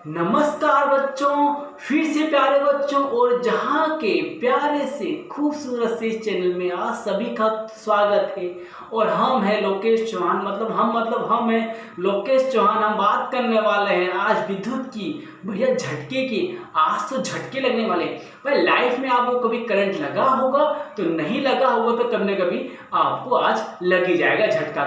नमस्कार बच्चों, फिर से प्यारे बच्चों और जहाँ के प्यारे से खूबसूरत से इस चैनल में आज सभी का स्वागत है। और हम हैं लोकेश चौहान, हम हैं लोकेश चौहान। हम बात करने वाले हैं आज विद्युत की, भैया झटके की। आज तो झटके लगने वाले हैं भाई। लाइफ में आपको कभी करंट लगा होगा तो नहीं लगा होगा तो कभी न कभी आपको आज लग ही जाएगा झटका।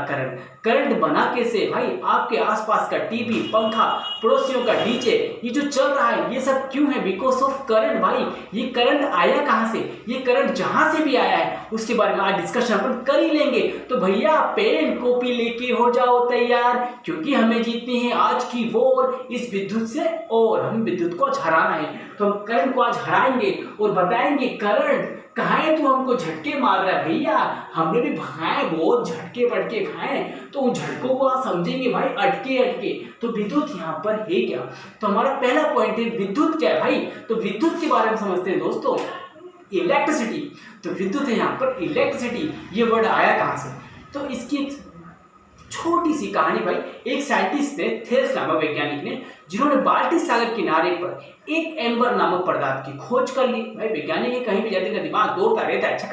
करंट बना कैसे भाई? आपके आसपास का टीवी, पंखा, पड़ोसियों का डीजे, ये जो चल रहा है ये सब क्यों है? बिकॉज ऑफ करंट भाई। ये करंट आया कहाँ से? ये करंट जहां से भी आया है उसके बारे में आज डिस्कशन अपन कर ही लेंगे। तो भैया पेन कॉपी लेके हो जाओ तैयार, क्योंकि हमें जीतनी है आज की वॉर इस विद्युत से। और हम विद्युत को आज हराना है, तो हम करंट को आज हराएंगे और बताएंगे करंट कहाँ है, तू हमको झटके मार रहा है। भैया हमने भी भगाए बहुत झटके पटके खाए, तो उन झटकों को आप समझेंगे भाई अटके अटके। तो विद्युत यहाँ पर है क्या? तो हमारा पहला पॉइंट है विद्युत क्या है भाई। तो विद्युत के बारे में समझते हैं दोस्तों, इलेक्ट्रिसिटी। तो विद्युत है यहाँ पर इलेक्ट्रिसिटी। ये वर्ड आया कहाँ से? तो इसकी एक छोटी सी कहानी भाई। एक साइंटिस्ट थे, थेल्स नामक वैज्ञानिक ने, जिन्होंने बाल्टिक सागर किनारे पर एक एम्बर नामक पदार्थ की खोज कर ली। भाई वैज्ञानिक कहीं भी जाते का दिमाग दौड़ता रहता है, अच्छा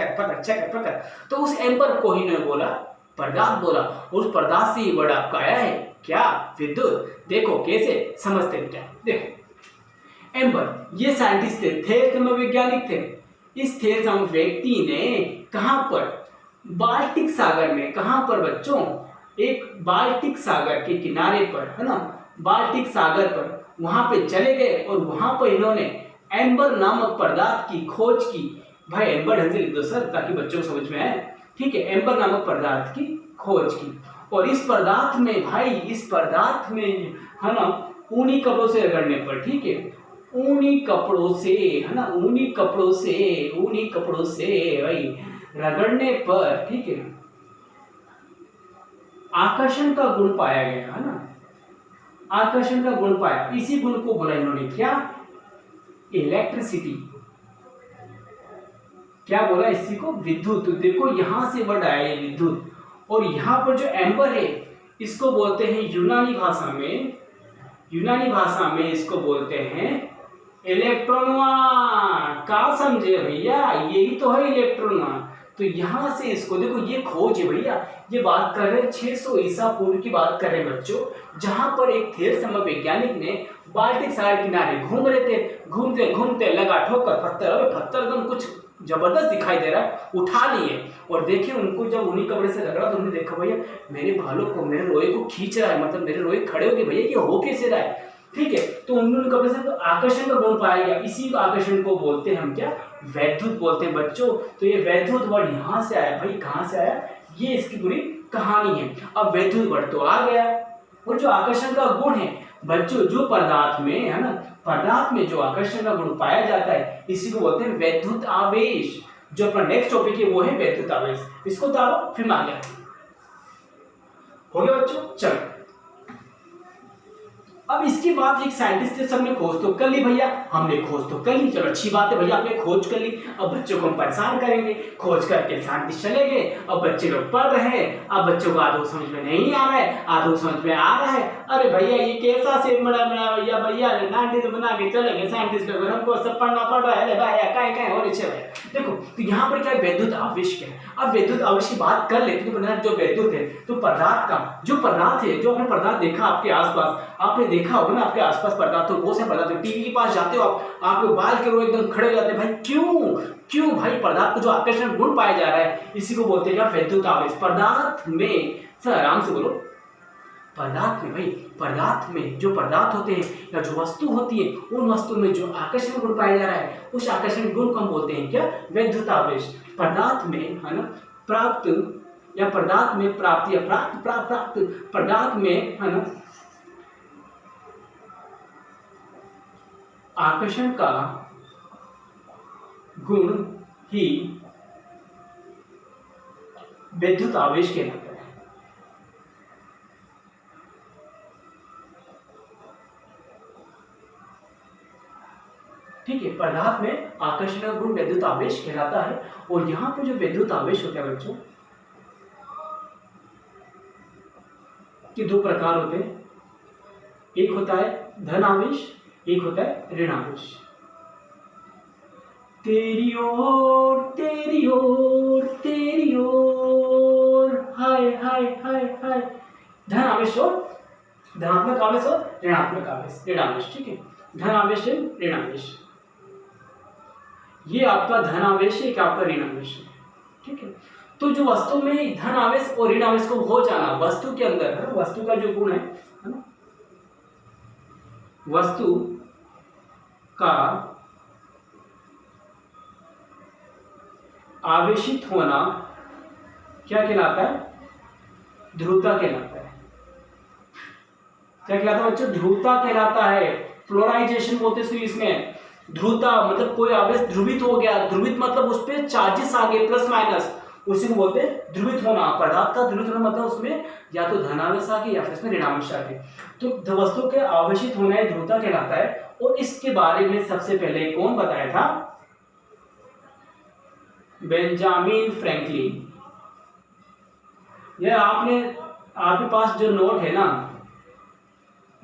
कर पकड़। तो उस एम्बर को ही इन्होंने बोला, पदार्थ बोला, और उस पदार्थ से ये वर्ड आपका आया है क्या? विद्युत। देखो कैसे समझते हैं क्या। देखो एम्बर, ये साइंटिस्ट थे, थेल्स नामक वैज्ञानिक थे। इस थेल्स नामक व्यक्ति ने कहां पर? बाल्टिक सागर में। कहां पर बच्चों? एक बाल्टिक सागर के किनारे पर, है ना, बाल्टिक सागर पर वहां पे चले गए और वहां पर इन्होंने एम्बर नामक पदार्थ की खोज की। भाई एम्बर ढंग से लिख दो सर ताकि बच्चों को समझ में आए। ठीक है, एम्बर नामक पदार्थ की खोज की। और इस पदार्थ में भाई, इस पदार्थ में, है ना, ऊनी कपड़ों से रगड़ने पर, ठीक है, ऊनी कपड़ों से, है ना, ऊनी कपड़ों से भाई रगड़ने पर, ठीक है, आकर्षण का गुण पाया गया, है ना, आकर्षण का गुण पाया। इसी गुण को बोला इन्होंने क्या? इलेक्ट्रिसिटी। क्या बोला इसी को? विद्युत। देखो यहां से वर्ड आया है विद्युत। और यहां पर जो एम्बर है इसको बोलते हैं यूनानी भाषा में इसको बोलते हैं इलेक्ट्रॉनवा। क्या समझे भैया? यही तो है इलेक्ट्रॉनवा। तो यहां से इसको देखो, ये खोज है भैया। ये बात कर रहे हैं 600 ईसा पूर्व की बात कर रहे हैं बच्चों, जहां पर एक थेल्स नामक वैज्ञानिक ने बाल्टिक सागर किनारे घूम रहे थे। घूमते घूमते लगा ठोकर पत्थर। अबे पत्थर एकदम कुछ जबरदस्त दिखाई दे रहा है, उठा लिए और देखिए उनको जब उन्हीं कपड़े से लग रहा तो उन्होंने देखा भैया मेरे बालों को, मेरे रोए को खींच रहा है, मतलब मेरे रोए खड़े हो गए भैया, ये हो कैसे रहा है? ठीक है, तो उन्होंने कपड़े से आकर्षण का गुण पाया गया। इसी आकर्षण को बोलते हैं हम क्या? वैद्युत बोलते हैं बच्चों। तो ये वैद्युत वर्ड यहाँ से आया भाई। कहाँ से आया? ये इसकी पूरी कहानी है। अब वैद्युत वर्ड तो आ गया, और जो आकर्षण का गुण है बच्चों, जो पदार्थ में, है ना, पदार्थ में जो आकर्षण का गुण पाया जाता है इसी को बोलते हैं वैद्युत आवेश। जो अपना नेक्स्ट टॉपिक है वो है वैद्युत आवेश। इसको तारो फिर आ गया। हो गया बच्चों? चलो अब इसके बाद एक साइंटिस्ट ने, सबने खोज तो कर ली भैया, हमने खोज तो कर ली, चलो अच्छी बात है भैया, आपने खोज कर ली। अब बच्चों को हम परेशान करेंगे। खोज करके साइंटिस्ट चले गए, अब बच्चे लोग पढ़ रहे हैं। अब बच्चों को आधो समझ में नहीं आ रहा है, आधो समझ में आ रहा है। अरे भैया ये कैसा से बना भैया, 90 बना के चले गए साइंटिस्ट लोग, हमको सब पढ़ना पड़ रहा है। अरे भैया कहीं और अच्छे भैया देखो। तो यहाँ पर क्या वैद्युत आवेश क्या है? अब वैद्युत आवेश की बात कर लेते हैं। जो वैद्युत है तो पदार्थ का, जो पदार्थ है, जो आपने पदार्थ देखा आपके आसपास, आपने देखा होगा ना आपके आसपास पदार्थ, तो बहुत से पदार्थ, टीवी के पास जाते हो आपके बाल के रोए एकदम खड़े हो जाते हैं भाई। क्यों भाई? पदार्थ को जो आकर्षण गुण पाया जा रहा है इसी को बोलते हैं क्या? वैद्युत आवेश। पदार्थ में, सर आराम से बोलो, पदार्थ में भाई, पदार्थ में जो पदार्थ होते हैं या जो वस्तु होती है, उन वस्तु में जो आकर्षण गुण पाया जा रहा है उस आकर्षण गुण को हम बोलते हैं क्या? वैद्युत आवेश। पदार्थ में, है ना, प्राप्त या पदार्थ में प्राप्त या प्राप्त पदार्थ में, है ना, आकर्षण का गुण ही विद्युत आवेश कहलाता है। ठीक है, पदार्थ में आकर्षण का गुण विद्युत आवेश कहलाता है। और यहां पे जो विद्युत आवेश होता है बच्चों, कि दो प्रकार होते हैं। एक होता है धन आवेश, एक होता है ऋण आवेश। तेरी ओर तेरी ओर तेरी ओर, हाय हाय हाय हाय। धन आवेश और धनात्मक आवेश और ऋणात्मक आवेश, ऋण आवेश, ठीक है। धन आवेश है, ऋण आवेश, ये आपका धन आवेश है, क्या आपका ऋण आवेश है, ठीक है। तो जो वस्तु में धन आवेश और ऋण आवेश को हो जाना वस्तु के अंदर है, वस्तु का जो गुण है ना, वस्तु का आवेशित होना क्या कहलाता है? ध्रुवता कहलाता है। क्या कहलाता है बच्चों? ध्रुवता कहलाता है। पोलराइजेशन बोलते हैं इसमें। ध्रुवता मतलब कोई आवेश ध्रुवित हो गया, ध्रुवित मतलब उस पर चार्जेस आ गए प्लस माइनस, उसी को बोलते हैं ध्रुवित होना। पदार्थ का ध्रुवित होना मतलब उसमें या तो धनावेश आ गया या फिर उसमें ऋणावेश आ गया। तो वस्तु के आवेशित होना है ध्रुवता कहलाता है। और इसके बारे में सबसे पहले कौन बताया था? Benjamin Franklin. यार आपके पास जो नोट है ना,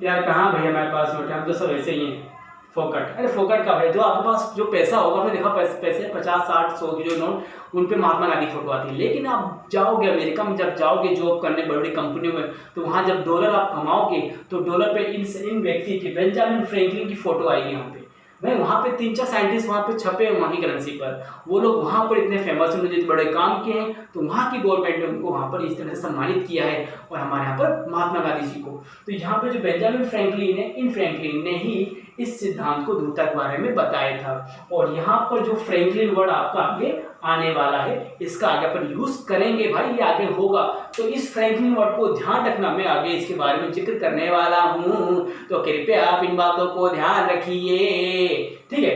यार कहाँ भैया हमारे पास नोट है, हम तो सब ऐसे ही हैं फोकट। अरे फोकट का भाई, जो आपके पास जो पैसा होगा, आपने देखा पैसे 50, 60, 100 की जो नोट, उन पे महात्मा गांधी की फोटो आती है। लेकिन आप जाओगे अमेरिका में, जब जाओगे जॉब करने बड़ी बड़ी कंपनियों में, तो वहाँ जब डॉलर आप कमाओगे तो डॉलर पे इन व्यक्ति की, बेंजामिन फ्रैंकलिन की फोटो आएगी यहाँ पे। भाई वहाँ पे 3-4 साइंटिस्ट वहाँ पे छपे हैं वहाँ की करेंसी पर। वो लोग वहाँ पर इतने फेमस हैं, जितने बड़े काम किए हैं, तो वहाँ की गवर्नमेंट ने उनको वहाँ पर इस तरह से सम्मानित किया है। और हमारे यहाँ पर महात्मा गांधी जी को, तो यहाँ पे जो बेंजामिन फ्रैंकलिन है, इन फ्रैंकलिन ने ही इस सिद्धांत को ध्रुवता के बारे में बताया था। और यहाँ पर जो फ्रैंकलिन वर्ड आपका आगे आने वाला है, इसका आगे अपन यूज करेंगे भाई, ये आगे होगा। तो इस फ्रैंकलिन वर्ड को ध्यान रखना, मैं आगे इसके बारे में जिक्र करने वाला हूँ, तो कृपया आप इन बातों को ध्यान रखिए, ठीक है।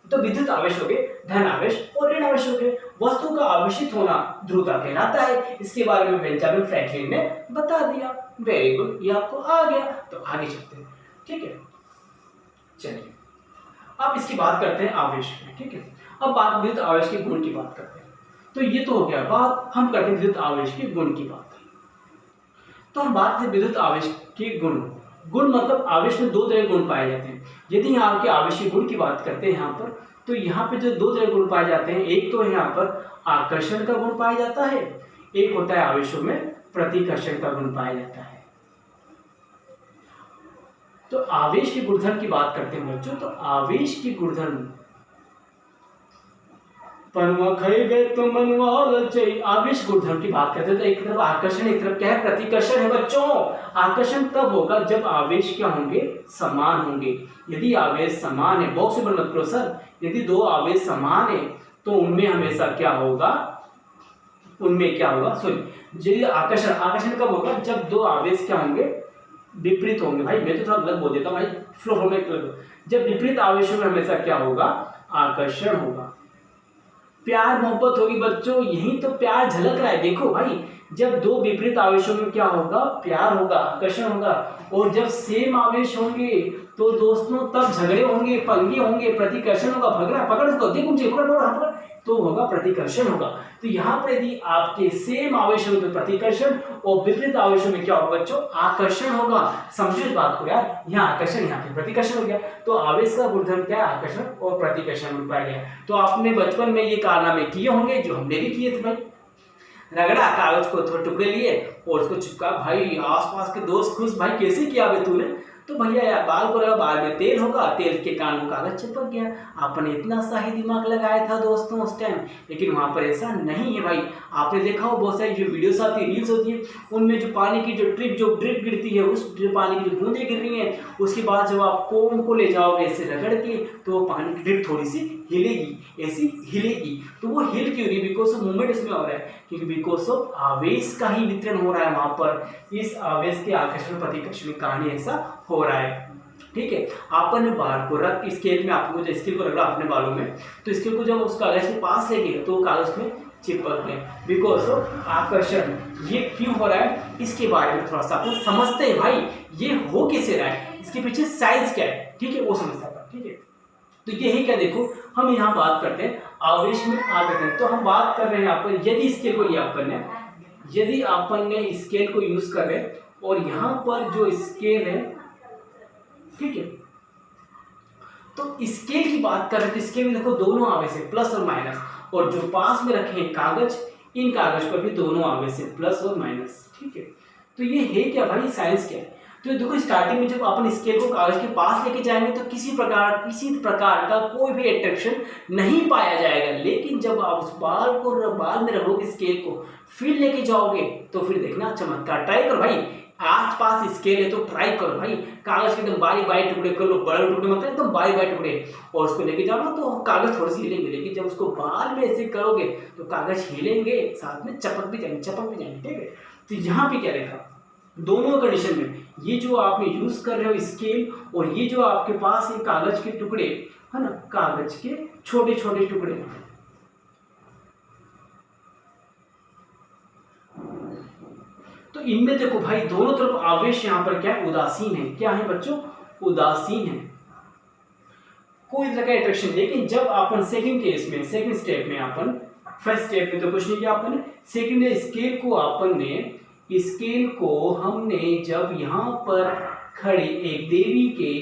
तो विद्युत आवेश हो गए, धन आवेश और ऋण आवेश हो गए। वस्तु का आवेशित होना ध्रुवता कहलाता है। इसके बारे में बेंजामिन फ्रैंकलिन ने बता दिया। वेरी गुड, ये आपको आ गया। तो आगे चलते हैं, ठीक है। चलिए अब इसकी बात करते हैं आवेश में, ठीक है। अब बात विद्युत आवेश के गुण की बात करते हैं। तो ये तो हो गया बात, हम करते हैं विद्युत आवेश के गुण की बात। तो हम बात करें विद्युत आवेश के गुण। गुण मतलब आवेश में 2 तरह के गुण पाए जाते हैं। यदि यहाँ के आवेशीय गुण की बात करते हैं यहाँ पर, तो यहाँ पे जो 2 तरह के गुण पाए जाते हैं, एक तो यहाँ पर आकर्षण का गुण पाया जाता है, एक होता है आवेशों में प्रतिकर्षण का गुण पाया जाता है। तो आवेश के गुणधर्म की बात करते हैं बच्चों। तो आवेश के गुणधर्म, पनुआ खाई गए तो मनुआ ललचाई, आवेश गुणधर्म की बात करते हैं। तो एक तरफ आकर्षण, एक तरफ क्या है? प्रतिकर्षण है बच्चों। आकर्षण तब होगा जब आवेश क्या होंगे? समान होंगे। यदि आवेश समान है, बॉक्स में मत करो सर, यदि 2 आवेश समान है तो उनमें हमेशा क्या होगा? उनमें क्या होगा? सॉरी, यदि आकर्षण कब होगा? जब 2 आवेश क्या होंगे? विपरीत होंगे। भाई मैं तो थोड़ा गलत बोल देता हूँ भाई, फ्लो में जब विपरीत आवेशों में हमेशा क्या होगा? आकर्षण होगा। प्यार मोहब्बत होगी बच्चों, यही तो प्यार झलक रहा है। देखो भाई, जब 2 विपरीत आवेशों में क्या होगा? प्यार होगा, आकर्षण होगा। और जब सेम आवेश होंगे तो दोस्तों तब झगड़े होंगे, पंगे होंगे, प्रतिकर्षण होगा। भगना पकड़ उसको, देख ऊंचे पकड़, तो होगा प्रतिकर्षण होगा। तो यहाँ पर यदि आपके सेम आवेशों में प्रतिकर्षण और विपरीत आवेशों में क्या होगा बच्चों? आकर्षण होगा। समझो इस बात को यार, यहाँ आकर्षण, यहाँ पे प्रतिकर्षण हो गया। तो आवेश का गुणधर्म क्या है? आकर्षण और प्रतिकर्षण मिल पाया गया। तो आपने बचपन में ये कारनामे किए होंगे जो हमने भी किए थे भाई। रगड़ा, कागज को थोड़े टुकड़े लिए और उसको चिपका। भाई आसपास के दोस्त खुश, भाई कैसे किया बे तूने? तो भैया यार बाल को लगा, बाल में तेल होगा, तेल के कारण वो कागज चिपक गया। आपने इतना सा ही दिमाग लगाया था दोस्तों उस टाइम, लेकिन वहाँ पर ऐसा नहीं है भाई। आपने देखा हो बहुत सारी जो वीडियोस आती है, रील्स होती है, उनमें जो पानी की जो ड्रिप गिरती है, उस जो पानी की जो बूंदें गिर रही हैं, उसके बाद जब आप कोम को ले जाओगे ऐसे रगड़ के, तो वो पानी की ड्रिप थोड़ी सी हिलेगी, ऐसी हिलेगी। तो वो हिल क्यों रही? बिकॉज ऑफ मूवमेंट इसमें हो रहा है, क्योंकि बिकॉज ऑफ आवेश का ही वितरण हो रहा है वहाँ पर। इस आवेश के आकर्षण प्रतिकर्षण की कहानी ऐसा हो रहा है, ठीक है। आपने बाल को रख स्केल में, आपको जो स्केल को रगड़ा अपने बालों में, तो स्केल को जब उस कागज के पास ले गए तो कागज में चिपक गए, बिकॉज ऑफ आकर्षण। ये क्यों हो रहा है इसके बारे में थोड़ा सा अपन समझते हैं भाई, ये हो कैसे रहा है, इसके पीछे साइंस क्या है, ठीक है, वो समझता है, ठीक है। तो यही क्या, देखो हम यहाँ बात करते हैं आवेश में आकर्षण। तो हम बात कर रहे हैं यहाँ पर, यदि स्केल को लिया अपन ने, यदि अपन ने स्केल को यूज कर रहे और यहाँ पर जो स्केल है ठीक है। तो स्केल की बात करें तो स्केल में देखो दोनों आवेश है, प्लस और माइनस, और जो पास में रखे हैं कागज, इन कागज पर भी दोनों आवेश है, प्लस और माइनस। ठीक है, तो ये है क्या भाई, साइंस क्या है। तो देखो स्टार्टिंग में जब अपन स्केल को कागज के पास लेके जाएंगे तो किसी प्रकार का कोई भी अट्रैक्शन नहीं पाया जाएगा, लेकिन जब आप उस बाल में रखोगे स्केल को, फिर लेके जाओगे तो फिर देखना चमत्कार। ट्राई करो भाई, आस पास स्केल है तो ट्राई करो भाई, कागज के एकदम बारीक बारीक टुकड़े कर लो, बड़े टुकड़े मतलब एकदम बारीक बारीक टुकड़े, और उसको लेके जाओ ना तो कागज थोड़े से हिलेंगे, लेकिन जब उसको बाल में ऐसे करोगे तो कागज हिलेंगे, साथ में चपक भी जाएंगे। ठीक है, तो यहाँ पे क्या देखा, दोनों कंडीशन में ये जो आपने यूज कर रहे हो स्केल, और ये जो आपके पास है कागज के टुकड़े है ना, कागज के छोटे छोटे टुकड़े, तो इनमें देखो भाई दोनों तरफ आवेश यहाँ पर क्या है, उदासीन है। क्या है बच्चों, उदासीन है, कोई तरह का अट्रैक्शन। लेकिन जब अपन सेकंड स्टेप में अपन, फर्स्ट स्टेप में तो कुछ नहीं किया अपन ने, सेकंड स्केल को हमने जब यहाँ पर खड़े एक देवी के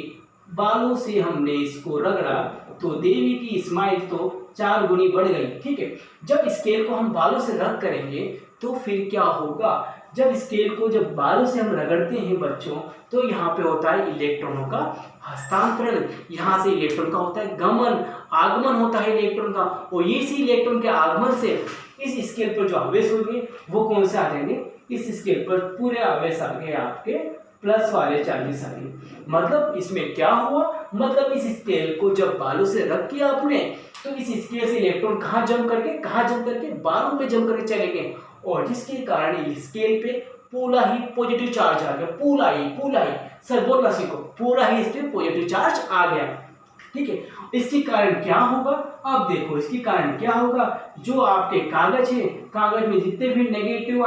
बालों से हमने इसको रगड़ा तो देवी की स्माइल तो 4 गुनी बढ़ गई। ठीक है, जब स्केल को हम बालों से रग करेंगे तो फिर क्या होगा, जब स्केल को जब बालों से हम रगड़ते हैं बच्चों, तो यहाँ पे होता है इलेक्ट्रॉनों का हस्तांतरण, यहाँ से इलेक्ट्रॉन का होता है गमन, आगमन होता है इलेक्ट्रॉन का, और इसी इलेक्ट्रॉन के आगमन से इस स्केल पर जो आवेश होंगे वो कौन से आ जाएंगे, इस स्केल पर पूरे आवेश आ गए आपके प्लस वाले चार्जेस आ गए। मतलब इसमें क्या हुआ, मतलब इस स्केल को जब बालों से रख किया आपने तो इस स्केल से इलेक्ट्रॉन कहाँ जम करके बालों में जम करके चले गए, और जिसके कारण इस स्केल पे पूरा ही पॉजिटिव चार्ज आ गया, पूरा ही सर बोलना सीखो, पूरा ही इस पे पॉजिटिव चार्ज आ गया। ठीक है, इसके कारण क्या होगा, अब देखो इसके कारण क्या होगा, जो आपके कागज है, कागज में जितने भी नेगेटिव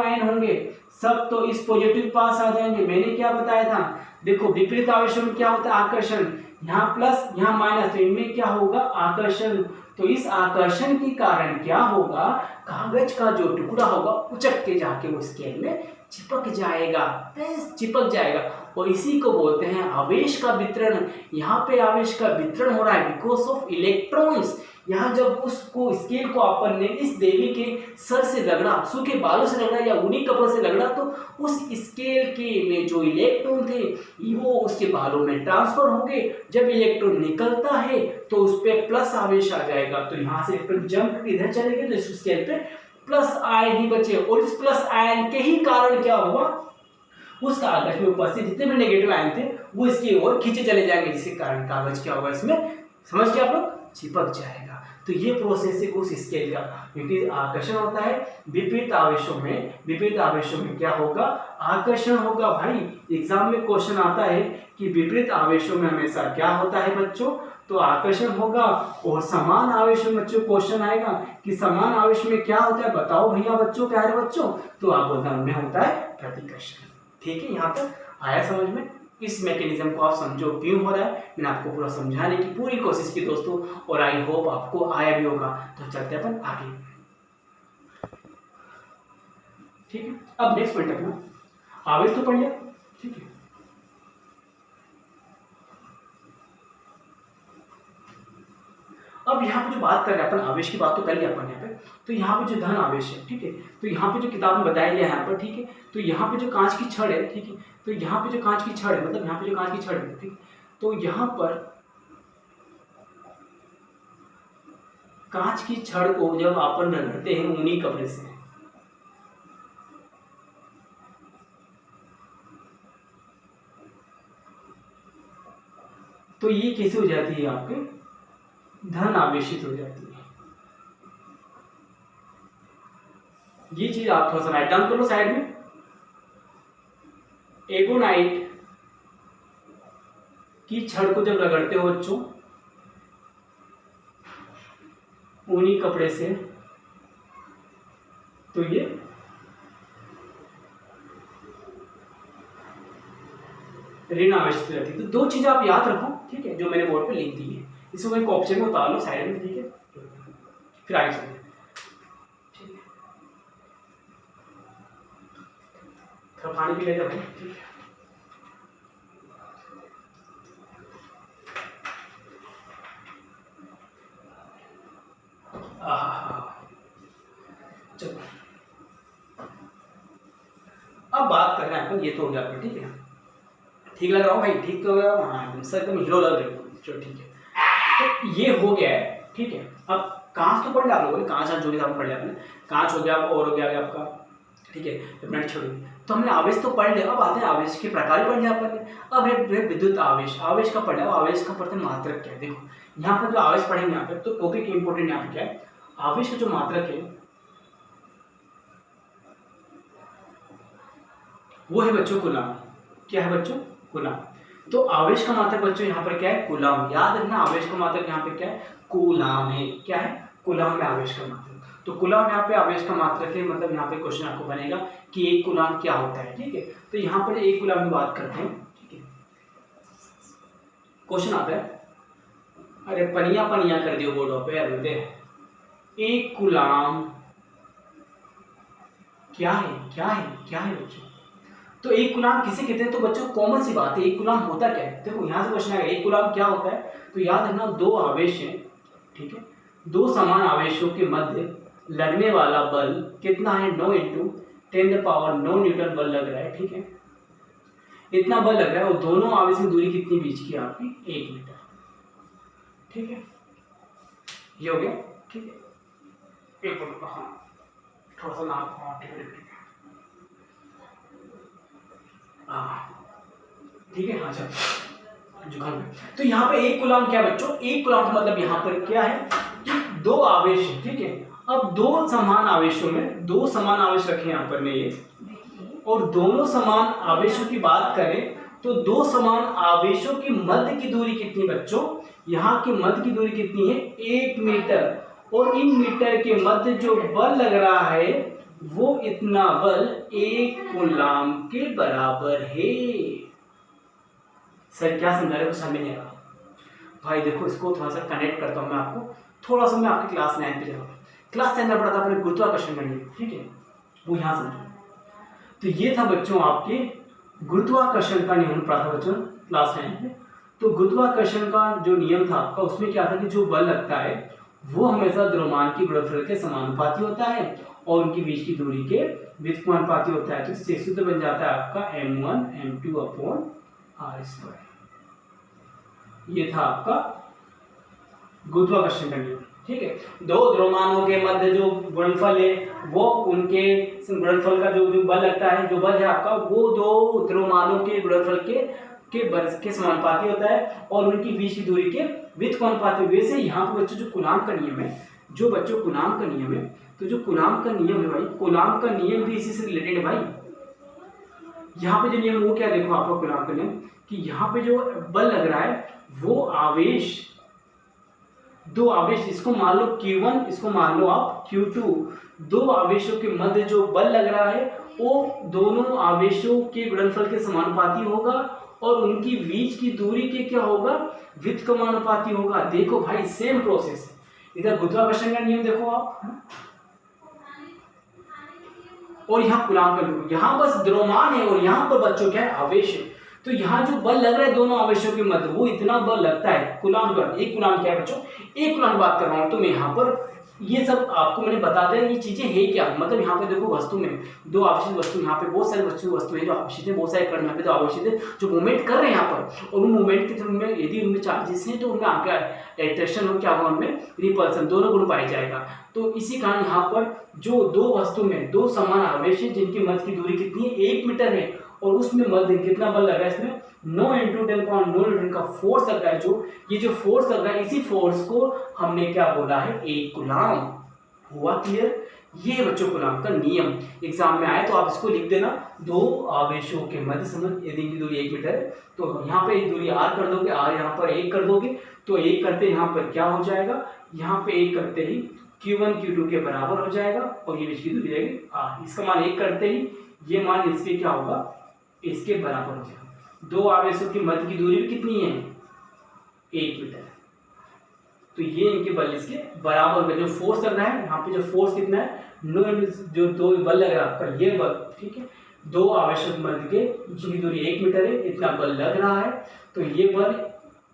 आयन होंगे सब तो इस पॉजिटिव पास आ जाएंगे। मैंने क्या बताया था, देखो विपरीत आवेशों में क्या होता है, आकर्षण, यहाँ प्लस यहाँ माइनस, तो इनमें क्या होगा, आकर्षण। तो इस आकर्षण के कारण क्या होगा, कागज का जो टुकड़ा होगा उचक के जाके वो स्केल में चिपक जाएगा, और इसी को बोलते हैं आवेश का वितरण। यहाँ पे आवेश का वितरण हो रहा है बिकॉज ऑफ इलेक्ट्रॉन्स। यहाँ जब उसको स्केल को अपन ने इस देवी के सर से रगड़ा, सूखे बालों से रगड़ा या ऊनी कपड़ों से रगड़ा, तो उस स्केल के में जो इलेक्ट्रॉन थे वो उसके बालों में ट्रांसफर होंगे। जब इलेक्ट्रॉन निकलता है तो उस पर प्लस आवेश आ जाएगा, तो यहाँ से इलेक्ट्रॉन जंप इधर चले गए तो इस स्केल पे प्लस आयन ही बचे, और इस प्लस आयन के ही कारण क्या हुआ, उस कागज में उपस्थित जितने भी नेगेटिव आयन थे वो इसकी ओर खींचे चले जाएंगे, जिसके कारण कागज क्या होगा, इसमें समझ के आप लोग, चिपक जाएगा। तो ये प्रोसेस है उस स्केल का, क्योंकि आकर्षण होता है विपरीत आवेशों में क्या होगा, आकर्षण होगा। भाई एग्जाम में क्वेश्चन आता है कि विपरीत आवेशों में हमेशा क्या होता है बच्चों, तो आकर्षण होगा, और समान आवेशों में बच्चों क्वेश्चन आएगा कि समान आवेश में क्या होता है, बताओ भैया बच्चों, प्यारे बच्चों, तो आप बोलना उनमें होता है प्रतिकर्षण। ठीक है, यहाँ तक आया समझ में। इस मैकेनिज्म को आप समझो क्यों हो रहा है, मैंने आपको पूरा समझाने की पूरी कोशिश की दोस्तों, और आई होप आपको आया भी होगा। तो चलते अपन आगे। ठीक है, अब नेक्स्ट पॉइंट अपना आवेश तो पढ़ लिया। ठीक है, अब यहाँ पे जो बात कर रहे हैं अपन, आवेश की बात तो कर लिया अपन यहाँ पे, तो यहाँ पे जो धन आवेश है, ठीक है, तो यहाँ पे जो किताब में बताया गया है यहाँ पर, ठीक है, तो यहाँ पे जो कांच की छड़ है, ठीक है, तो यहाँ पे जो कांच की छड़ है, मतलब यहाँ पे जो कांच की छड़ है, ठीक, तो यहाँ पर कांच की छड़ को जब अपन रगड़ते हैं ऊनी कपड़े से, तो ये कैसे हो जाती है, आपके धन आवेशित हो जाती है। ये चीज आप थोड़ा सा राइट डाउन कर लो साइड में। एगोनाइट की छड़ को जब रगड़ते हो बच्चों ऊनी कपड़े से, तो ये ऋण आवेशित हो जाती है। तो दो चीज आप याद रखो, ठीक है, जो मैंने बोर्ड पे लिख दी है, इसको एक ऑप्शन में उतार लो साइड में, ठीक है, फिर आगे चलिए। ठीक है, थोड़ा पानी पी लेते हैं, ठीक है। अब बात कर रहे हैं अपन, ये तो हो गया आपको, ठीक है, ठीक लग रहा हो भाई, ठीक तो लग रहा हो, हाँ सर एकदम हीरो लग रहे हो, चलो ठीक है। तो ये हो गया है, ठीक है। अब कांच तो पढ़ लिया आप लोगों ने, कांच आप जोड़ी पढ़ लिया आपने, कांच हो गया, और हो गया आपका, ठीक है, मिनट छोड़िए। तो हमने आवेश तो पढ़ लिया, अब आते हैं आवेश के प्रकार ही पढ़ लिया अपन ने। अब है विद्युत आवेश, आवेश का पढ़ लिया, आवेश का पढ़ते मात्रक क्या है। देखो यहाँ पर जो आवेश पढ़ेंगे यहाँ पे, तो टॉपिक इंपॉर्टेंट यहाँ पे क्या है, आवेश का जो मात्रक है वो है बच्चों कूलाम। क्या है बच्चों? कूलाम। तो आवेश का मात्रक बच्चों यहाँ पर क्या है? कूलाम। याद रखना आवेश का मात्रक यहाँ पे क्या है? कूलाम है। क्या है? कूलाम है आवेश का मात्रक। तो कूलाम यहाँ पे आवेश का मात्रक है, मतलब यहाँ पे क्वेश्चन आपको बनेगा कि एक कूलाम क्या होता है। ठीक है, तो यहाँ पर एक कूलाम की बात करते हैं। ठीक है, क्वेश्चन आता है, अरे पनिया पनिया कर दियो बोर्डों पे, अरे एक कूलाम क्या है? क्या है? क्या है बच्चों? तो एक कूलाम किसे कहते हैं? तो बच्चों कॉमन सी बात है, एक कूलाम होता क्या है? देखो यहाँ से क्वेश्चन आएगा एक कूलाम क्या होता है। तो याद रखना दो आवेश हैं, ठीक है, दो समान आवेशों के मध्य लगने वाला बल कितना है? 9 × 10⁻9 न्यूटन बल लग रहा है। ठीक है, इतना बल लग रहा है और दोनों आवेश की दूरी कितनी बीच की आपकी? 1 मीटर। ठीक है, ये हो गया। ठीक है, एक मिनट, हाँ थोड़ा सा नाक, हाँ ठीक है, ठीक है, हाँ चल जुकाम। तो यहाँ पे एक कूलाम क्या है बच्चों? एक कूलाम का मतलब यहाँ पर क्या है कि दो आवेश है। ठीक है, अब दो समान आवेशों में दो समान आवेश रखे यहाँ पर ये, और दोनों समान आवेशों की बात करें तो दो समान आवेशों की मध्य की दूरी कितनी बच्चों? यहाँ की मध्य की दूरी कितनी है? 1 मीटर। और इन मीटर के मध्य जो बल लग रहा है वो इतना बल 1 कूलाम के बराबर है। सर क्या समझा रहे हो? समझ नहीं आ रहा भाई। देखो इसको थोड़ा सा कनेक्ट करता हूँ मैं आपको, थोड़ा सा मैं आपकी क्लास 9 पे जाऊँ। क्लास 10 में पढ़ा था अपने गुरुत्वाकर्षण का नियम, ठीक है, वो यहाँ समझो। तो ये था बच्चों आपके गुरुत्वाकर्षण का नियम पढ़ा था बच्चों क्लास 9 में। तो गुरुत्वाकर्षण का जो नियम था आपका, उसमें क्या था कि जो बल लगता है वो हमेशा द्रव्यमान की गुणनफल के समानुपाती होता है और उनकी बीच की दूरी के व्युत्क्रमानुपाती होता है। तो इससे सूत्र बन जाता है आपका m1 m2/r²। ये था आपका गुरुत्वाकर्षण का नियम। ठीक है, दो द्रव्यमानों के मध्य जो गुणनफल है वो उनके गुणनफल का जो बल लगता है, जो बल है आपका, वो दो द्रव्यमानों के गुणनफल के समानुपाती होता है और उनकी बीच की दूरी के व्युत्क्रमानुपाती। वैसे यहाँ पर बच्चों जो कूलाम का नियम है, जो बच्चों कूलाम का नियम है, तो जो कूलाम का नियम है भाई, कूलाम का नियम भी इसी से रिलेटेड है भाई। यहाँ पे जो नियम वो क्या, देखो आपका कूलाम का नियम कि यहाँ पे जो बल लग रहा है वो आवेश, दो आवेश, इसको मान लो Q1, इसको मान लो आप Q2, दो आवेशों के मध्य जो बल लग रहा है वो दोनों आवेशों के गुणनफल के समानुपाती होगा और उनकी बीच की दूरी के क्या होगा? व्युत्क्रमानुपाती होगा। देखो भाई सेम प्रोसेस, इधर गुरुत्वाकर्षण का नियम देखो आप, और यहाँ कूलाम का नियम, यहाँ बस द्रव्यमान है और यहाँ पर बच्चों क्या है? आवेश है। तो यहाँ जो बल लग रहा है दोनों आवेशों के मध्य, वो इतना बल लगता है कूलाम पर। एक कूलाम क्या है बच्चों? एक कूलाम बात कर रहा हूँ। तो मैं यहाँ पर ये सब आपको मैंने बता दिया ये चीजें है क्या। मतलब यहाँ पे देखो वस्तु में दो आवेशित वस्तु, यहाँ पे बहुत सारी वस्तु है जो आवेशित है, बहुत सारे कण यहाँ पे जो आवेशित है जो मूवमेंट कर रहे हैं यहाँ पर, और उन मूवमेंट के थ्रू में यदि उनमें चार्जेस हैं तो उनमें आगे अट्रैक्शन हो, क्या होगा उनमें? रिपल्सन, दोनों गुण पाया जाएगा। तो इसी कारण यहाँ पर जो दो वस्तु में दो समान आवेश है जिनकी मध्य की दूरी कितनी है? 1 मीटर है, और उसमें मध्य कितना बल लगा है? इसमें 9 × 10⁻9 न्यूटन का फोर्स लग रहा है। जो ये जो फोर्स लग रहा है, इसी फोर्स को हमने क्या बोला है? एक कूलाम। हुआ क्लियर? ये बच्चों कूलाम का नियम एग्जाम में आए तो आप इसको लिख देना। दो आवेशों के मध्य संबंध, यदि इनकी दूरी 1 मीटर है तो यहाँ पे दूरी r कर दोगे, r यहाँ पर 1 कर दोगे, तो 1 करते यहाँ पर क्या हो जाएगा? यहाँ पे 1 करते ही Q1 Q2 के बराबर हो जाएगा और ये बीच की दूरी जाएगी r। इसका मान 1 करते ही ये मान इसके क्या होगा? इसके बराबर हो जाएगा। दो आवेशों की मध्य की दूरी भी कितनी है? 1 मीटर। तो ये इनके बल इसके बराबर हो गए। जो फोर्स लग रहा है यहाँ पे, जो फोर्स कितना है? 9, जो दो बल लग रहा है आपका ये बल, ठीक है, दो आवेशों के मध्य के जिनकी दूरी 1 मीटर है, इतना बल लग रहा है। तो ये बल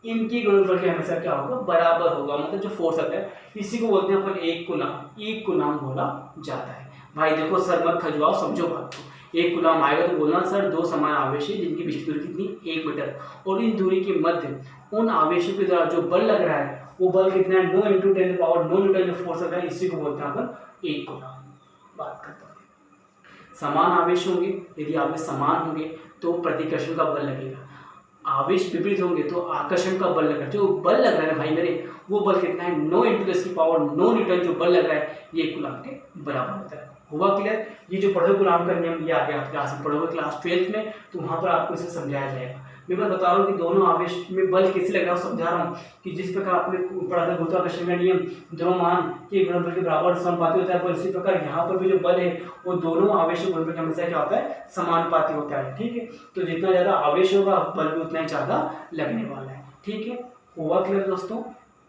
इनकी गुणनफल के हमेशा क्या होगा? बराबर होगा। मतलब जो फोर्स आता है इसी को बोलते हैं अपन एक कूलाम, एक कूलाम बोला जाता है। भाई देखो सर मत खजुआओ, समझो बात को। 1 कूलम आएगा तो बोलना सर दो समान आवेश है जिनकी बीच की दूरी कितनी 1 मीटर, और इन दूरी के मध्य उन आवेशों के द्वारा जो बल लग रहा है वो बल कितना है 9 × 10⁻9 न्यूटन जो फोर्स लग रहा है, इसी को बोलते हैं अपन 1 कूलम। बात करते हैं समान आवेश होंगे, यदि आवेश समान होंगे तो प्रतिकर्षण का बल लगेगा, आवेश विपरीत होंगे तो आकर्षण का बल लगेगा। जो बल लग रहा है भाई मेरे वो बल कितना है 9 × 10⁻9 न्यूटन जो बल लग रहा है ये 1 कूलम के बराबर होता है। हुआ क्लियर? ये जो पढ़ो कूलम का नियम ये आ गया आप क्लास में पढ़ोगे क्लास 12th में, तो वहाँ पर आपको इसे समझाया जाएगा। मैं बता रहा हूँ कि दोनों आवेश में बल कैसे लग रहा है समझा रहा हूँ कि जिस प्रकार आपने पढ़ा था गुरुत्वाकर्षण का नियम द्रव्यमान के गुणनफल के बराबर समानुपाती होता है, पर इसी प्रकार यहाँ पर भी जो बल है वो दोनों आवेश के गुणनफल हमेशा क्या होता है समानुपाती होता है। ठीक है, तो जितना ज़्यादा आवेश होगा बल भी उतना ही ज़्यादा लगने वाला है। ठीक है, हुआ क्लियर दोस्तों?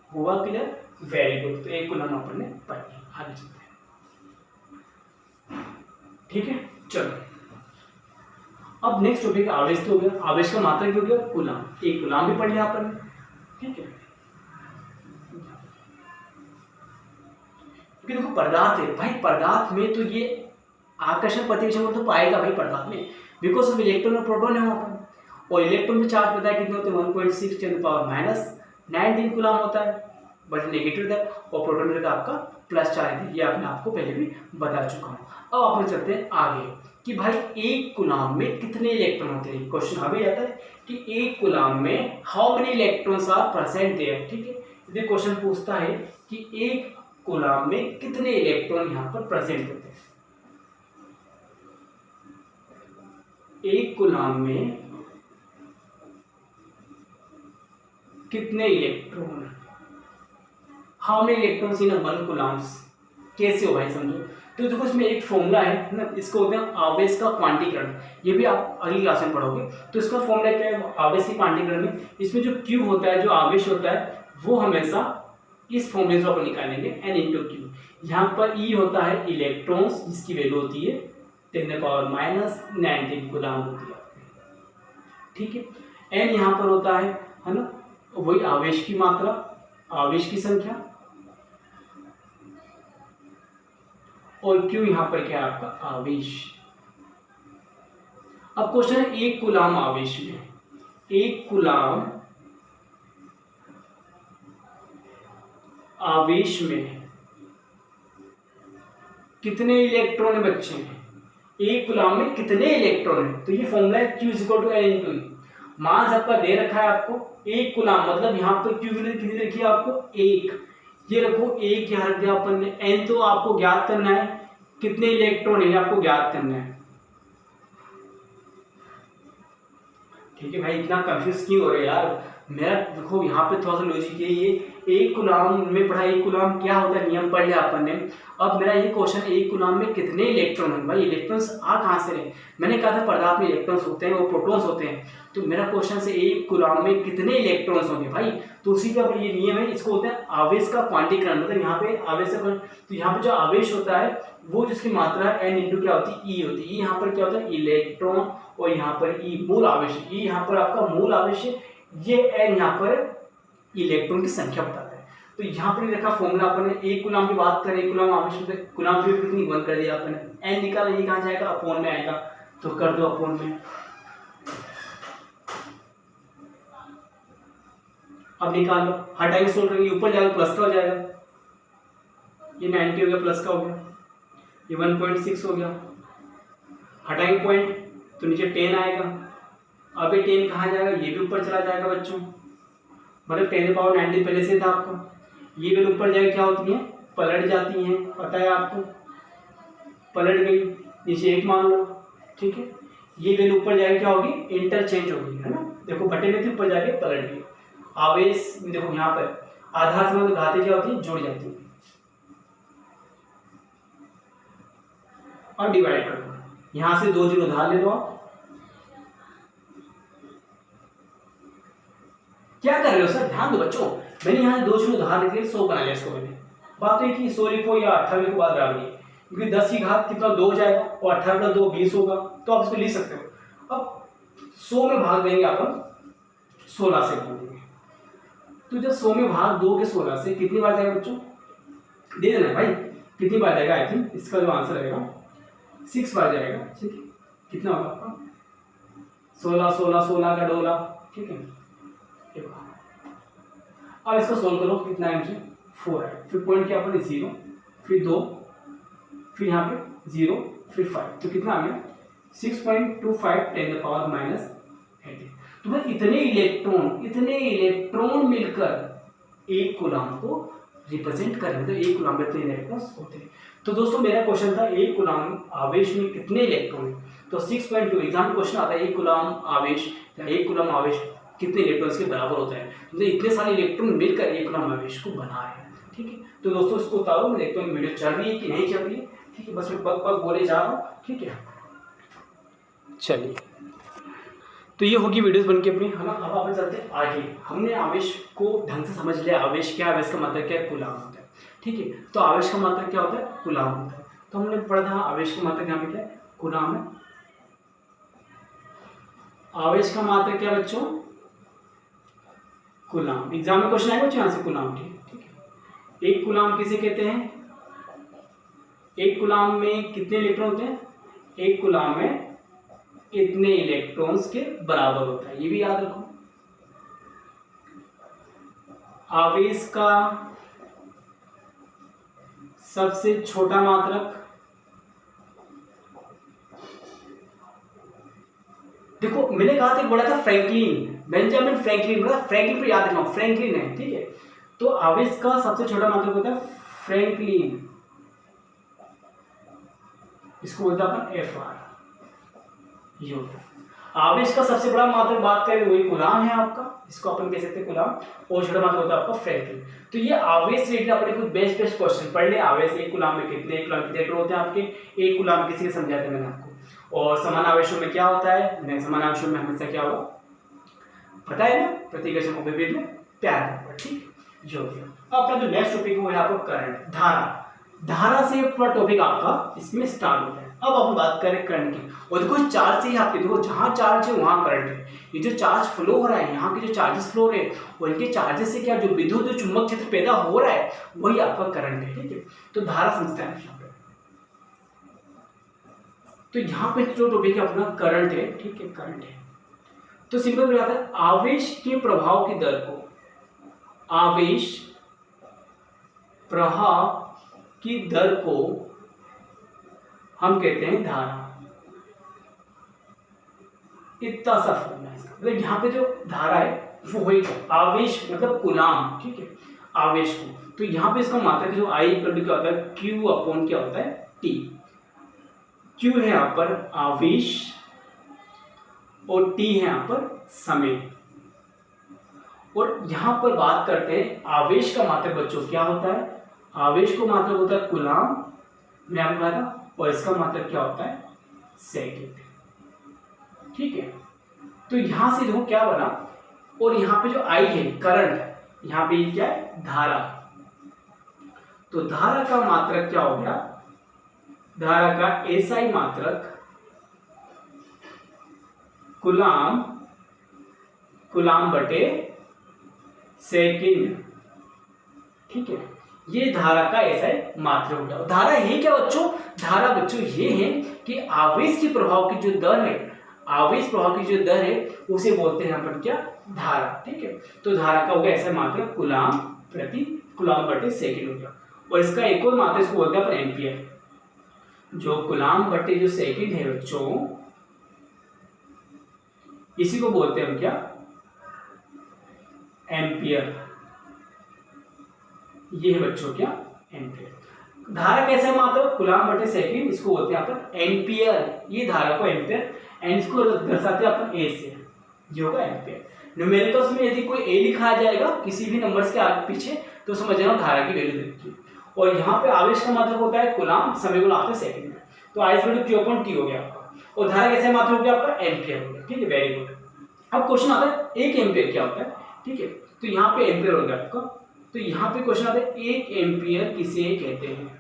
हुआ क्लियर? Very good. तो 1 कूलम अपन ने पढ़ लिया, आगे चलते हैं। ठीक है, चलो अब नेक्स्ट टॉपिक आवेश तो हो गया, आवेश का मात्रक हो गया कूलम, 1 कूलम भी पढ़ लिया अपन ने। ठीक है, क्योंकि देखो पदार्थ है भाई, पदार्थ में तो ये आकर्षण प्रतिकर्षण तो पाएगा भाई पदार्थ में, बिकॉज ऑफ इलेक्ट्रॉन और प्रोटॉन है वहाँ पर, और इलेक्ट्रॉन में चार्ज पता है कितने होते हैं 1.6 × 10⁻⁹ कूलम होता है, बट नेगेटिव होता है, और प्रोटॉन में आपका प्लस चार्ज है, ये आपने आपको पहले भी बता चुका हूँ। अब अपन चलते हैं आगे कि भाई 1 कूलम में कितने इलेक्ट्रॉन होते हैं। क्वेश्चन हमें आता है कि 1 कूलम में how many electrons are present there. ठीक है, यदि क्वेश्चन पूछता है कि 1 कूलम में कितने इलेक्ट्रॉन यहाँ पर प्रेजेंट होते हैं, 1 कूलम में कितने electron, how many electrons in 1 Coulomb's, कैसे हो भाई समझो। तो देखो इसमें एक फॉर्मूला है ना, इसको बोलते हैं आवेश का क्वांटीकरण, ये भी आप अगली क्लास में पढ़ोगे। तो इसका फॉर्मूला क्या है आवेश के क्वांटीकरण में, इसमें जो Q होता है जो आवेश होता है वो हमेशा इस फॉर्मूले से अपन निकालेंगे N × Q। यहाँ पर E होता है इलेक्ट्रॉन्स जिसकी वैल्यू होती है 10⁻⁹ कूलम होती है। ठीक है, N यहाँ पर होता है ना वही आवेश की मात्रा, आवेश की संख्या, और Q यहाँ पर क्या है आपका आवेश। अब क्वेश्चन है 1 कूलम आवेश में, 1 कूलम आवेश में कितने इलेक्ट्रॉन है बच्चे हैं, 1 कूलम में कितने इलेक्ट्रॉन है। तो ये फॉर्मूला है Q = N × E। मान सबका दे रखा है आपको 1 कूलम, मतलब यहाँ पर Q वैल्यू कितनी रखी है आपको 1, ये रखो 1 यहाँ रख दिया अपन ने। N तो आपको ज्ञात करना है कितने इलेक्ट्रॉन है आपको ज्ञात करना है। ठीक है भाई, इतना कंफ्यूज क्यों हो रहे यार, मेरा देखो यहाँ पे थोड़ा सा लॉजिक है। ये 1 कूलम में पढ़ा, 1 कूलम क्या होता है नियम पढ़ लिया अपन ने। अब मेरा ये क्वेश्चन 1 कूलम में कितने इलेक्ट्रॉन है, भाई इलेक्ट्रॉन्स आ कहाँ से रहे। मैंने कहा था पदार्थ में इलेक्ट्रॉन्स होते हैं और प्रोटॉन्स होते हैं, तो मेरा क्वेश्चन से 1 कूलम में कितने इलेक्ट्रॉन्स होंगे भाई। तो उसी का ये नियम है, इसको होता है आवेश का क्वांटीकरण। मतलब यहाँ पे आवेश का, तो यहाँ पे जो आवेश होता है वो जिसकी मात्रा है N × क्या होती है E होती है। यहाँ पर क्या होता है इलेक्ट्रॉन, और यहाँ पर E मूल आवेश है, E यहाँ पर आपका मूल आवेश है, ये N यहाँ पर इलेक्ट्रॉन की संख्या बताता है। तो यहाँ पर रखा फॉर्मूला अपन ने 1 कूलम की बात करें, 1 कूलम आवेश में कूलम की कितनी 1 कर दिया अपन ने, N निकाला, ये कहाँ जाएगा अपॉन में आएगा, तो कर दो अपॉन में। अब निकाल लो, हटाएंगे सोल्व करेंगे, ऊपर जाएगा प्लस का हो जाएगा, ये 90 हो गया प्लस का हो गया, ये 1.6 हो गया, हटाएंगे पॉइंट तो नीचे 10 आएगा। अब ये 10 कहाँ जाएगा, ये भी ऊपर चला जाएगा बच्चों, मतलब 10⁻90 पहले से था आपका, ये वैल्यू ऊपर जाएगी क्या होती है पलट जाती हैं, पता है आपको, पलट गई, नीचे 1 मान लो। ठीक है, ये वैल्यू ऊपर जाएगी क्या होगी इंटरचेंज होगी, है ना। देखो बटे में थी ऊपर जाके पलट गई। आवेश देखो यहाँ पर आधार से घातें क्या होती है जुड़ जाती है, और डिवाइड कर दो, यहां से 2 जीरो उधार ले लो। आप क्या कर रहे हो सर, ध्यान दो बच्चों, मैंने यहाँ 2 जीरो उधार लेके 100 बना लिया इसको। मैंने बात तो कि 100 लिखो या 18 लिखो बात बराबर है, क्योंकि 10 की घात कितना 2 हो जाएगा, और 18 + 2 20 होगा, तो आप इसको लिख सकते हो। अब 100 में भाग देंगे अपन 16 से भाग देंगे, तो जब 100 में भाग 2 के 16 से कितनी बार जाएगा बच्चों, दे देना भाई कितनी बार जाएगा। आई थिंक इसका जो आंसर रहेगा 6 बार जाएगा। ठीक है, कितना होगा आपका 16 16 16 का डोला, ठीक है। देखो अब इसको सोल्व करो, कितना है मुझे 4 है, फिर पॉइंट क्या पर 0, फिर 2, फिर यहाँ पे 0, फिर 5, तो कितना आ गया 6.25 10⁻⁻18। तो भाई इतने इलेक्ट्रॉन मिलकर एक कूलम को रिप्रेजेंट कर रहे हैं, तो एक कूलम में इतने इलेक्ट्रॉन्स होते हैं। तो दोस्तों मेरा क्वेश्चन था एक कूलम आवेश में कितने इलेक्ट्रॉन है, तो 6.2 एग्जाम क्वेश्चन आता है एक कूलम आवेश या एक कूलम आवेश कितने इलेक्ट्रॉन्स के बराबर होता है, तो इतने सारे इलेक्ट्रॉन मिलकर एक कूलम आवेश को बना है, ठीक है। तो दोस्तों इसको उतारो, मैं देखता हूँ वीडियो चल रही है कि नहीं चल रही है, ठीक है, बस मैं पग पग बोले जा रहा हूँ, ठीक है। चलिए तो ये होगी वीडियोस बन के अपनी, है ना। अब अपन चलते हैं आगे, हमने आवेश को ढंग से समझ लिया, आवेश क्या है, आवेश का मतलब क्या है, कूलम होता है, ठीक है। तो आवेश का मतलब क्या होता है, कूलम होता है। तो हमने पढ़ा था आवेश का मतलब यहाँ पे क्या है, कूलम है। आवेश का मात्रक क्या बच्चों, कूलम। एग्जाम में क्वेश्चन आएगा यहाँ से कूलम, ठीक है। एक कूलम किसे कहते हैं, एक कूलम में कितने इलेक्ट्रॉन होते हैं, एक कूलम में इतने इलेक्ट्रॉन्स के बराबर होता है, ये भी याद रखो। आवेश का सबसे छोटा मात्रक, देखो मैंने कहा था बोला था फ्रैंकलिन, बेंजामिन फ्रैंकलिन, मतलब फ्रैंकलिन को याद रखना, फ्रैंकलिन है, ठीक है। तो आवेश का सबसे छोटा मात्रक होता है फ्रैंकलिन, इसको बोलते हैं अपन एफआर। आवेश का सबसे बड़ा मात्रक बात करें वही कूलम है आपका, इसको अपन कह सकते हैं कूलम, और छोटा मात्रक होता है आपका फ्रैंकलिन। तो ये आवेश से रिलेटेड अपने कुछ बेस्ट क्वेश्चन पढ़ ले। आवेश एक कूलम में कितने, एक कूलम कितने इलेक्ट्रॉन होते हैं आपके, एक कूलम किसी ने समझाया था मैंने आपको, और समान आवेशों में क्या होता है, समान आवेशों में हमेशा क्या होगा पता है ना, प्रतिकर्षण को विपरीत में प्यार होगा, ठीक है। जो अपना जो नेक्स्ट टॉपिक है वो है आपका करंट, धारा। धारा से पूरा टॉपिक आपका इसमें स्टार्ट होता है। अब अपन बात करें करंट की, और देखो चार्ज से ही आपके देखो जहां चार्ज है वहां करंट है। ये जो चार्ज फ्लो हो रहा है, यहाँ के जो चार्जेस फ्लो हो रहे हैं, और इनके चार्जेस से क्या जो विद्युत जो चुंबक क्षेत्र पैदा हो रहा है वही आपका करंट है, ठीक है। तो धारा समझते हैं यहाँ पे, तो यहाँ पे जो टॉपिक है अपना करंट है, ठीक है, करंट है। तो सिंपल हो जाता है, आवेश के प्रभाव की दर को, आवेश प्रभाव की दर को हम कहते हैं धारा। इतना सा फॉर्मूला है इसका, मतलब यहाँ पे जो धारा है वो वही आवेश मतलब कूलम, ठीक है, आवेश को। तो यहाँ पे इसका मात्रक जो आई इक्वल क्या होता है, क्यू अपॉन क्या होता है, टी। क्यू है यहाँ पर आवेश और टी है यहाँ पर समय। और यहाँ पर बात करते हैं आवेश का मात्रक बच्चों क्या होता है, आवेश को मात्रक होता है कूलम, मैंने आपको कहा था, और इसका मात्रक क्या होता है सेकंड, ठीक है। तो यहां से देखो क्या बना, और यहाँ पे जो आई है करंट, यहाँ पे क्या है धारा। तो धारा का मात्रक क्या हो गया, धारा का एसआई मात्रक कूलम, कूलम बटे सेकंड, ठीक है। ये धारा का ऐसा मात्रक हो गया। धारा है क्या बच्चों, धारा बच्चों ये है कि आवेश के प्रभाव की जो दर है, आवेश प्रभाव की जो दर है उसे बोलते हैं यहाँ पर क्या, धारा, ठीक है। तो धारा का हो गया ऐसा मात्रक कूलम प्रति कूलम बटे सेकंड हो गया। और इसका एक और मात्रक इसको बोलते हैं अपन एम्पियर, जो कूलम बटे जो सेकंड है बच्चों, इसी को बोलते हैं हम क्या, एम्पियर। ये है बच्चों क्या, एम्पियर। धारा कैसा मात्रक कूलम बटे सेकंड, इसको बोलते हैं अपन एम्पियर, ये धारा को एम्पियर, एंड इसको दर्शाते हैं अपन ए से, ये होगा एम्पियर। न्यूमेरिकल्स में यदि कोई ए लिखा जाएगा किसी भी नंबर्स के आगे पीछे तो समझ जाना धारा की वैल्यू देखिए। और यहाँ पे आवेश का मात्रक होता है कूलम, समय को लाते हैं सेकंड में, तो I equal to Q upon T हो गया आपका। और धारा कैसे मात्रक हो गया आपका, एम्पियर हो गया, ठीक है, वेरी गुड। अब क्वेश्चन आता है एक एम्पियर क्या होता है, ठीक है। तो यहाँ पे एम्पियर हो गया आपका। तो यहाँ पे क्वेश्चन आता है एक एम्पियर किसे कहते हैं,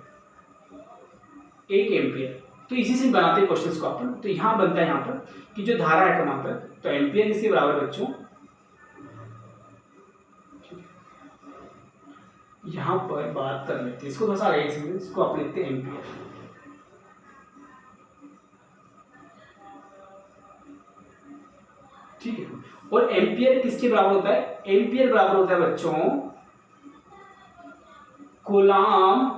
एक एम्पियर। तो इसी से बनाते हैं क्वेश्चंस को अपन। तो यहाँ बनता है यहाँ पर कि जो धारा है का मात्रक, तो एम्पियर इसके बराबर बच्चों, यहाँ पर बात कर लेते हैं इसको थोड़ा सा आगे समझें, इसको आप लिखते हैं एम्पियर। ठीक है। और एम्पियर किसके बराबर होता है? एम्पियर बराबर होता है बच्चों कूलाम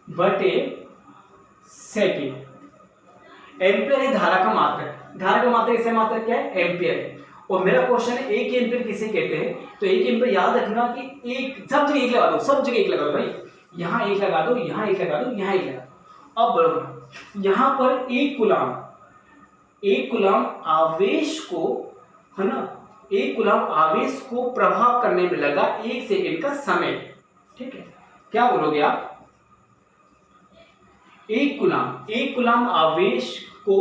बटे सेकेंड। एम्पियर है धारा का मात्रक। धारा का मात्रक इसका मात्रक क्या है? एम्पियर है। और मेरा क्वेश्चन है एक एम्पियर किसे कहते हैं? तो एक एम्पियर याद रखना कि एक सब जगह एक लगा दो, सब जगह एक लगा दो भाई। यहाँ एक लगा दो, यहाँ एक लगा दो, यहाँ एक लगा दो। अब बराबर यहाँ पर एक कूलाम आवेश को, है ना, एक कूलाम आवेश को प्रभाव करने में लगा 1 सेकेंड का समय। ठीक है, क्या बोलोगे आप? एक कूलाम आवेश को,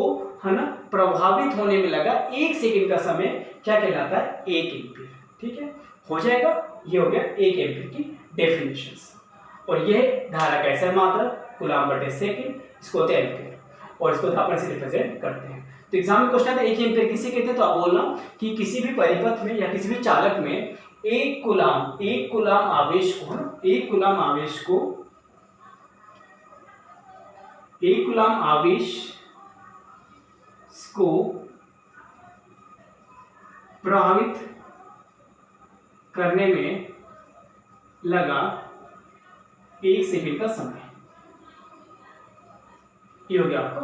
है ना, प्रभावित होने में लगा 1 सेकेंड का समय क्या कहलाता है? 1 एम्पियर। ठीक है, हो जाएगा। ये हो गया 1 एम्पियर की डेफिनेशन। और यह धारा का ऐसा मात्रक कूलाम बटे सेकेंड, इसको होते हैं एम्पियर, और इसको अपन से रिप्रेजेंट करते हैं। तो एग्जाम में क्वेश्चन आता है 1 एम्पियर किसे कहते हैं? तो आप बोलना कि किसी भी परिपथ में या किसी भी चालक में एक कूलाम आवेश को, एक कूलाम आवेश को प्रभावित करने में लगा 1 सेकेंड का समय। ये हो गया आपका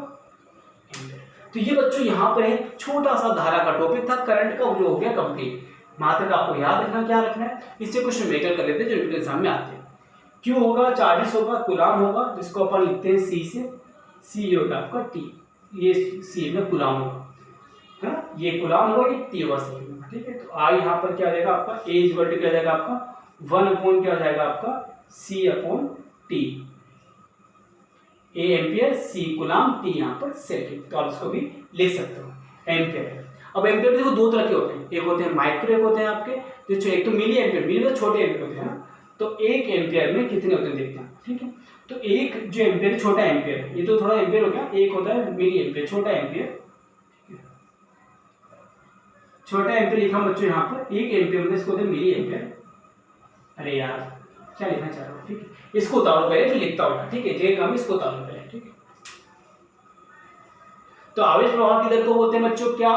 एम्पियर। तो ये बच्चों यहाँ पर एक छोटा सा धारा का टॉपिक था, करंट का जो हो गया कंप्लीट। मात्रक आपको याद रखना, क्या रखना है, इससे कुछ न्यूमेरिकल कर लेते हैं जो एग्जाम में आते हैं। क्यू होगा, चार्जेस होगा, कूलाम होगा, जिसको अपन लिखते हैं सी से। सी होगा आपका टी, ये सी में कूलाम होगा, है ना, ये कूलाम होगा, ये टी होगा सेकेंड में। ठीक है, तो आई यहाँ पर क्या आ जाएगा आपका? ए इज इक्वल टू क्या आ जाएगा आपका? 1 क्या आ जाएगा आपका? C upon T. A ampere, C coulomb, T यहाँ पर सेकेंड। तो आप इसको भी लिख सकते हो एम्पियर। अब एम्पियर देखो दो तरह के होते हैं, एक होते हैं माइक्रो, एक होते हैं आपके जो, एक तो मिली एम्पियर, मिली में छोटे एम्पियर होते हैं ना। तो एक एम्पियर में कितने होते हैं देखते हैं। ठीक है, तो एक जो एम्पियर छोटा एम्पियर है, ये तो थोड़ा एम्पियर हो गया, एक होता है मिली एम्पियर, छोटा एम्पियर। छोटा एम्पियर लिखा बच्चों यहाँ पर, एक एम्पियर मतलब इसको होते हैं मिली एम्पियर। अरे यार क्या लिखना चाह रहा हूँ? ठीक है, इसको उतारो पहले, फिर लिखता हूँ। ठीक है, जे काम इसको उतारो पहले। ठीक है, तो आवेश प्रवाह की दर को बोलते हैं बच्चों क्या?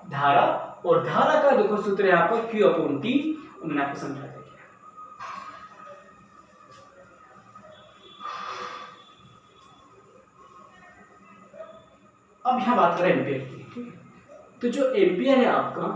धारा। और धारा का देखो सूत्र यहाँ पर Q अपॉन T, मैंने आपको समझा दिया। अब यहाँ बात करें एम्पियर की। ठीक है, तो जो एम्पियर है आपका,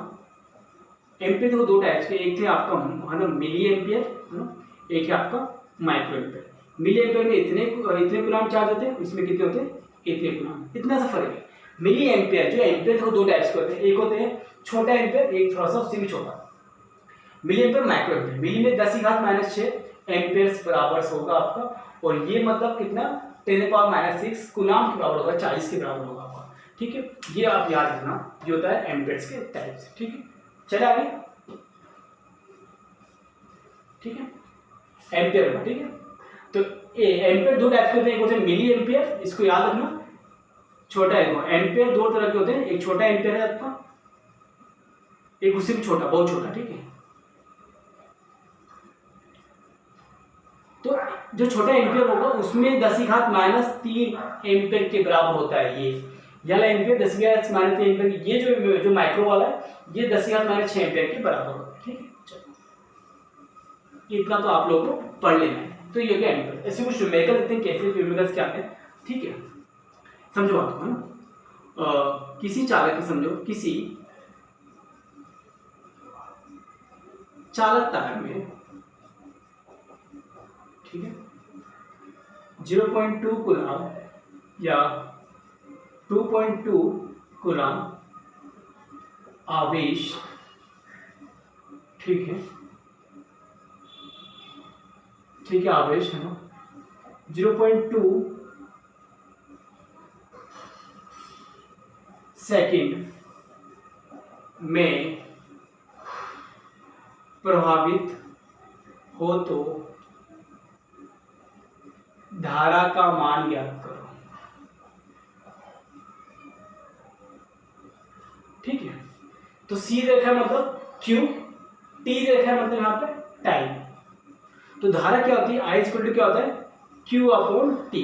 एम्पियर देखो दो टाइप्स के, एक थे आपका, है ना, मिली एम्पियर, है ना, एक है आपका माइक्रो एम्पियर। मिली एम्पियर में इतने कूलाम चार्ज होते हैं, इसमें कितने होते हैं? इतने कूलाम, इतना सा फर्क है। मिली एम्पियर, जो एम्पियर देखो दो टाइप्स के होते हैं, एक होते हैं छोटा एम्पियर, एक थोड़ा सा उससे भी छोटा। Milli ampere, micro ampere. Milli में 10⁻⁻⁶ एम्पियर्स बराबर होगा आपका, और ये मतलब कितना? 10⁻⁻⁶ कूलाम के बराबर होगा, 40 के बराबर होगा आपका। ठीक है, ये आप याद रखना, ये होता है एम्पियर्स के टाइप्स। ठीक है, चले आगे। ठीक है, एम्पियर का। ठीक है, तो एम्पियर दो टाइप्स के होते हैं, एक होते हैं मिली एम्पियर, इसको याद रखना, छोटा है। एम्पियर दो तरह के होते हैं, एक छोटा एम्पियर है आपका, एक उससे भी छोटा, बहुत छोटा। ठीक है, तो जो छोटा एम्पियर होगा उसमें 10⁻³ एम्पियर के बराबर होता है ये वाला एम्पियर, 10⁻³ एम्पियर। ये जो माइक्रो वाला है, ये 10⁻⁶ एम्पियर के बराबर होता है। ठीक है, चलो इतना तो आप लोगों को पढ़ लेना है। तो ये क्या एम्पियर, ऐसे कुछ न्यूमेरिकल देखते हैं कैसे न्यूमेरिकल्स क्या है। ठीक है, समझो बात को, है ना। किसी चालक की, समझो किसी चालक तार में, ठीक है, 0.2 कूलाम या 2.2 कूलाम आवेश, ठीक है, आवेश है ना, 0.2 सेकंड में प्रभावित हो तो धारा का मान ज्ञात करो। ठीक है, तो सी देखा मतलब Q, T देखा मतलब यहाँ पे टाइम। तो धारा क्या होती है? I इक्वल टू क्या होता है? Q upon T।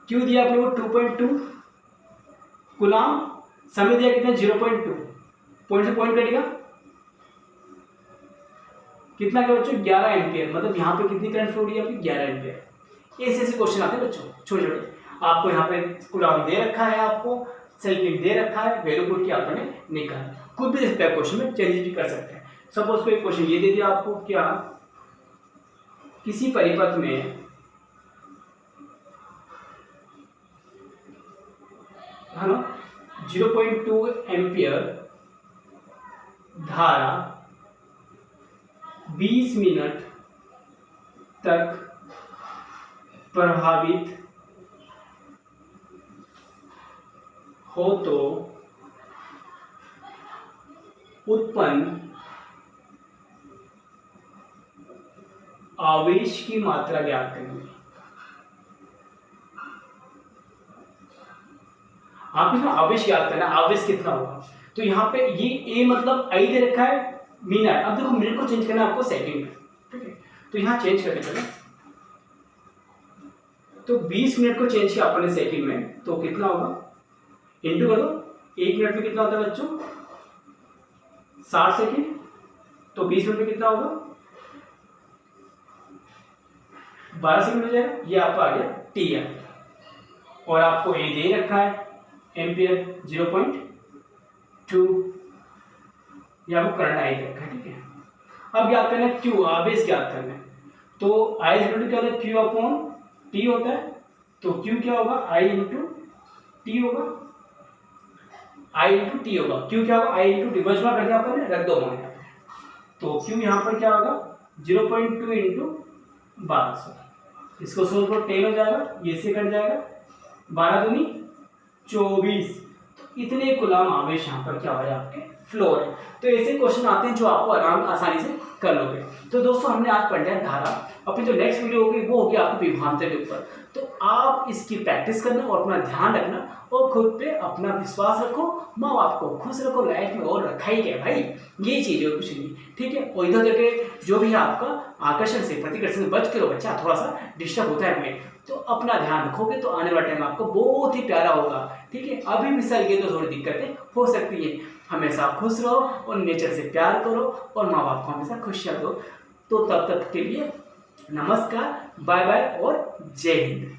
Q दिया अपने को 2.2 कूलाम समय दिया कितना 0.2, पॉइंट से पॉइंट कटेगा कितना क्या बच्चों 11 एम्पियर, मतलब यहाँ पे कितनी करंट फ्लो हो रही है आपकी 11 एम्पियर। ऐसे ऐसे क्वेश्चन आते हैं बच्चों छोटे छोटे। आपको यहाँ पे कूलम दे रखा है, आपको सर्किट दे रखा है, वैल्यू पुट की आपने निकाल कुछ भी दे सकता है क्वेश्चन में, चेंज भी कर सकते हैं। सपोज कोई क्वेश्चन ये दे दिया आपको, क्या किसी परिपथ में है ना 0.2 एम्पियर धारा 20 मिनट तक प्रभावित हो तो उत्पन्न आवेश की मात्रा ज्ञात करनी। आप इसमें आवेश ज्ञात करना, आवेश कितना होगा। तो यहाँ पे ये ए मतलब आई दे रखा है मिनट, अब देखो मिनट को चेंज करना है आपको सेकंड में, ठीक है। तो यहाँ चेंज करने पहले तो 20 मिनट को चेंज किया अपने सेकंड में, तो कितना होगा इंटू कर दो। 1 मिनट में कितना होता है बच्चों 60 सेकंड, तो 20 मिनट में कितना होगा 12 सेकंड हो जाएगा। ये आपका आ गया टी है, और आपको ए दे रखा है एम्पियर 0.2, ये आपको करंट आई दे रखा है, ठीक है। अब क्या करना है क्यू, आवेश ज्ञात करना है। तो आई इक्वल टू क्या होता है क्यू अपॉन टी होता है, तो क्यू क्या होगा आई इंटू टी होगा, आई इंटू टी होगा। क्यू क्या होगा आई इंटू टी, बचवा कर दिया आपने, रख दो मान, तो क्यू यहाँ पर क्या होगा 0.2 इंटू 1200, इसको सोल्व करो 10 हो जाएगा, ये से कट जाएगा 12 दूनी 24, तो इतने कूलम आवेश यहाँ पर क्या हो रहा है आपके फ्लो है। तो ऐसे क्वेश्चन आते हैं जो आपको आसानी से कर लोगे। तो दोस्तों हमने आज पढ़ लिया धारा, अपनी जो नेक्स्ट वीडियो होगी वो होगी आपकी विभवांतर के ऊपर। तो आप इसकी प्रैक्टिस करना और अपना ध्यान रखना और खुद पे अपना विश्वास रखो, माँ बाप को खुश रखो, लाइफ में और रखा ही क्या भाई, यही चीज़ है कुछ नहीं, ठीक है। और इधर के जो भी है आपका आकर्षण से प्रतिकर्षण से बच के लो, बच्चा थोड़ा सा डिस्टर्ब होता है हमें, तो अपना ध्यान रखोगे तो आने वाला टाइम आपको बहुत ही प्यारा होगा, ठीक है। अभी मिसाल ये तो थोड़ी दिक्कतें हो सकती है, हमेशा खुश रहो और नेचर से प्यार करो और माँ बाप को हमेशा खुशियाँ दो। तो तब तक के लिए नमस्कार, बाय बाय और जय हिंद।